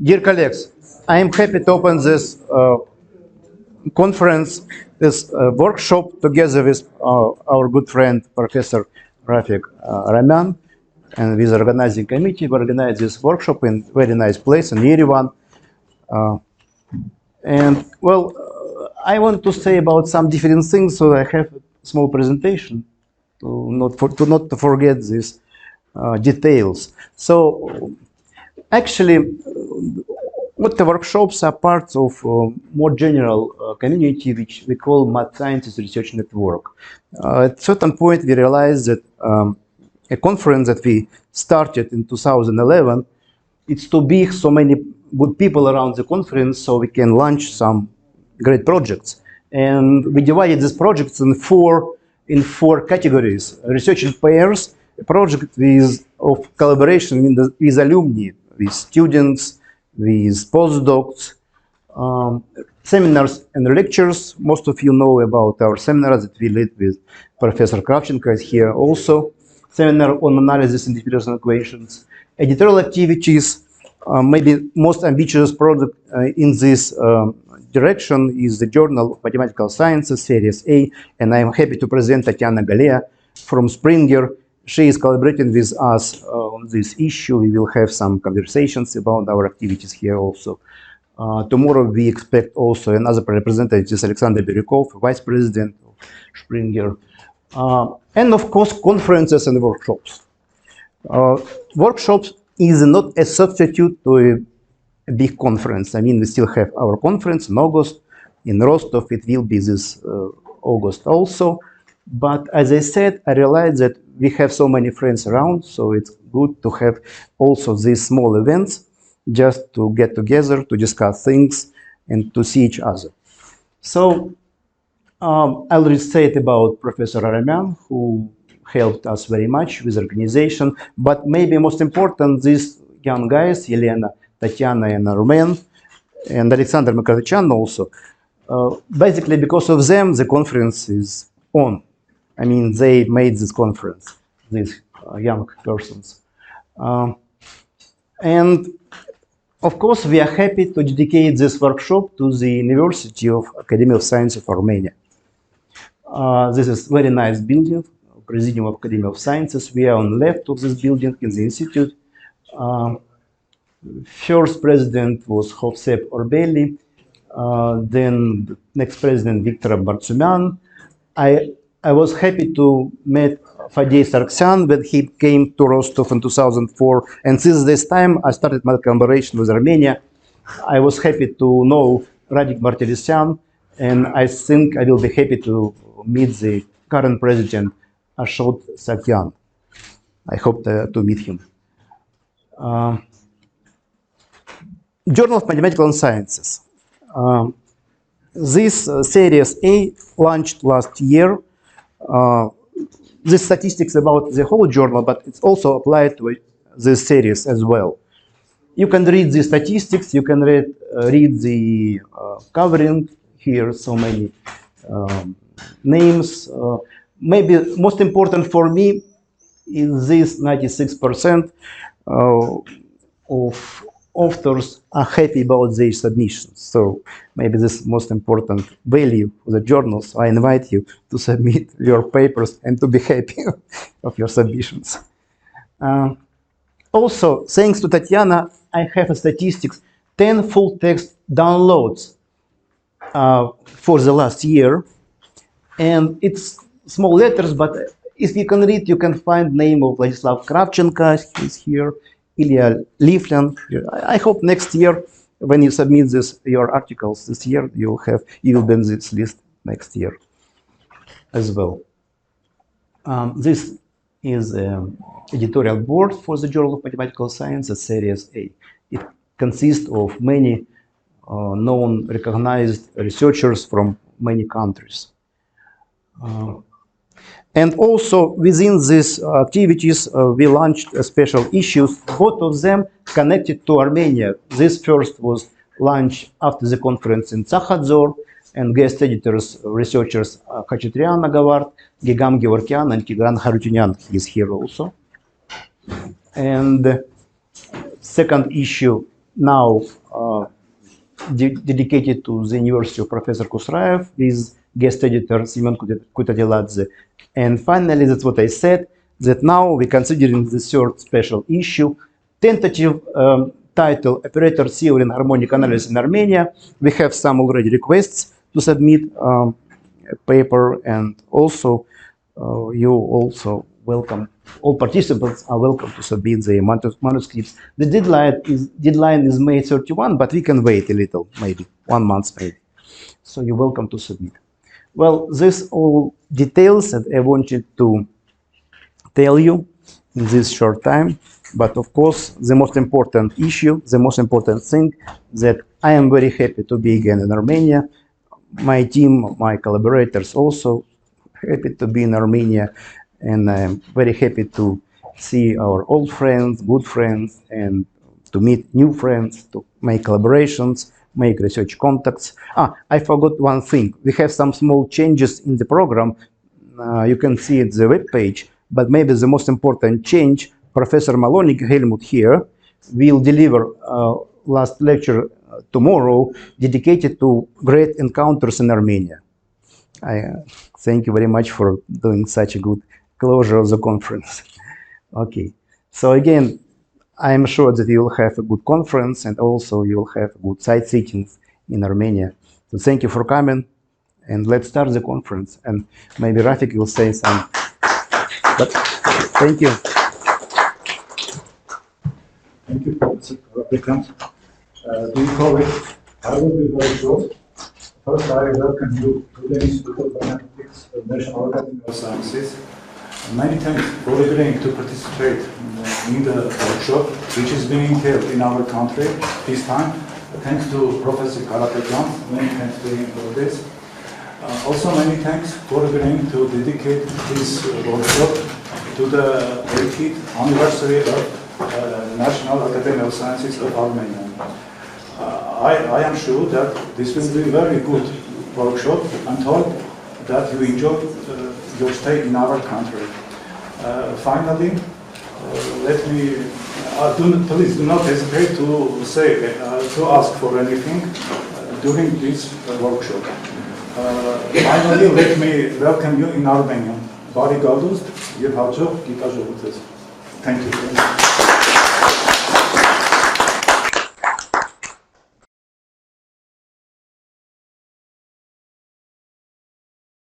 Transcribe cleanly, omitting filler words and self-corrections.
Dear colleagues, I am happy to open this conference, this workshop, together with our good friend, Professor Rafik Raman, and with the organizing committee. We organized this workshop in a very nice place in Yerevan. I want to say about some different things, so I have a small presentation to not to forget these details. So actually, what the workshops are parts of more general community, which we call Math Sciences Research Network. At a certain point, we realized that a conference that we started in 2011, it's too big, so many good people around the conference, so we can launch some great projects. And we divided these projects in four categories: research in pairs, a project of collaboration with alumni, with students, with postdocs, seminars and lectures. Most of you know about our seminars that we lead with Professor Kravchenko is here also. Seminar on analysis and differential equations. Editorial activities, maybe most ambitious project in this direction is the Journal of Mathematical Sciences, Series A, and I'm happy to present Tatiana Galea from Springer. She is collaborating with us on this issue. We will have some conversations about our activities here also. Tomorrow we expect also another representative, Alexander Beryakov, Vice President of Springer. And of course, conferences and workshops. Workshops is not a substitute to a big conference. I mean, we still have our conference in August. In Rostov, it will be this August also. But as I said, I realized that we have so many friends around, so it's good to have also these small events just to get together, to discuss things, and to see each other. So I already said about Professor Araman, who helped us very much with organization, but maybe most important, these young guys, Elena, Tatiana, and Armen, and Alexander Makarachan also. Basically, because of them, the conference is on. I mean, they made this conference, these young persons. And of course, we are happy to dedicate this workshop to the University of Academy of Science of Armenia. This is a very nice building, Presidium of Academy of Sciences. We are on the left of this building in the institute. First president was Hovsep Orbeli, then the next president, Viktor Bartsumyan. I was happy to meet Fadey Sargsyan when he came to Rostov in 2004. And since this time, I started my collaboration with Armenia. I was happy to know Radik Martirosyan, and I think I will be happy to meet the current president, Ashot Sakyan. I hope to meet him. Journal of Mathematical Sciences. This Series A launched last year. This statistics about the whole journal, but it's also applied to this series as well. You can read the statistics, you can read the covering here, so many names. Maybe most important for me is this 96% of authors are happy about their submissions. So maybe this is most important value for the journal. So I invite you to submit your papers and to be happy of your submissions. Also, thanks to Tatiana, I have a statistics, 10 full text downloads for the last year. And it's small letters, but if you can read, you can find name of Vladislav Kravchenko, he's here. Ilya Liflin. I hope next year, when you submit your articles this year, you will be in this list next year as well. This is an editorial board for the Journal of Mathematical Sciences, Series A. It consists of many known, recognized researchers from many countries. And also within these activities, we launched special issues, both of them connected to Armenia. This first was launched after the conference in Tsakhadzor, and guest editors, researchers Khachatryan Agavart, Gigam Gevorkyan, and Tigran Harutyunyan is here also. And second issue now dedicated to the University of Professor Kusraev with guest editor Simeon Kutadiladze. And finally, that's what I said, that now we're considering the third special issue, tentative title, Operator Theory and Harmonic Analysis in Armenia. We have some already requests to submit a paper, and also you also welcome, all participants are welcome to submit their manuscripts. The deadline is May 31, but we can wait a little, maybe 1 month maybe. So you're welcome to submit. Well, this all details that I wanted to tell you in this short time. But of course, the most important issue, the most important thing, that I am very happy to be again in Armenia. My team, my collaborators also happy to be in Armenia, and I'm very happy to see our old friends, good friends, and to meet new friends, to make collaborations, make research contacts. I forgot one thing. We have some small changes in the program. You can see it the web page, but maybe the most important change, Professor Malonik, Helmut here, will deliver last lecture tomorrow dedicated to great encounters in Armenia. I thank you very much for doing such a good closure of the conference. Okay, so again, I am sure that you will have a good conference, and also you will have good sightseeing in Armenia. So thank you for coming, and let's start the conference. And maybe Rafik will say some. But thank you. Thank you, Professor Rafik. Dear colleagues, I will be very short. First, I welcome you to the Institute of Mathematics, National Academy of Sciences. Many thanks for agreeing to participate in the workshop, which is being held in our country this time. Thanks to Professor Karapetyan, many thanks to him for this. Also, many thanks for agreeing to dedicate this workshop to the 80th anniversary of National Academy of Sciences of Armenia. I am sure that this will be a very good workshop, and hope that you enjoy your stay in our country. Finally, let me, please do not hesitate to say, to ask for anything during this workshop. Finally, let me welcome you in Armenian. Բարի գալուստ եւ հաջող գիտաժողովություն։ Thank you.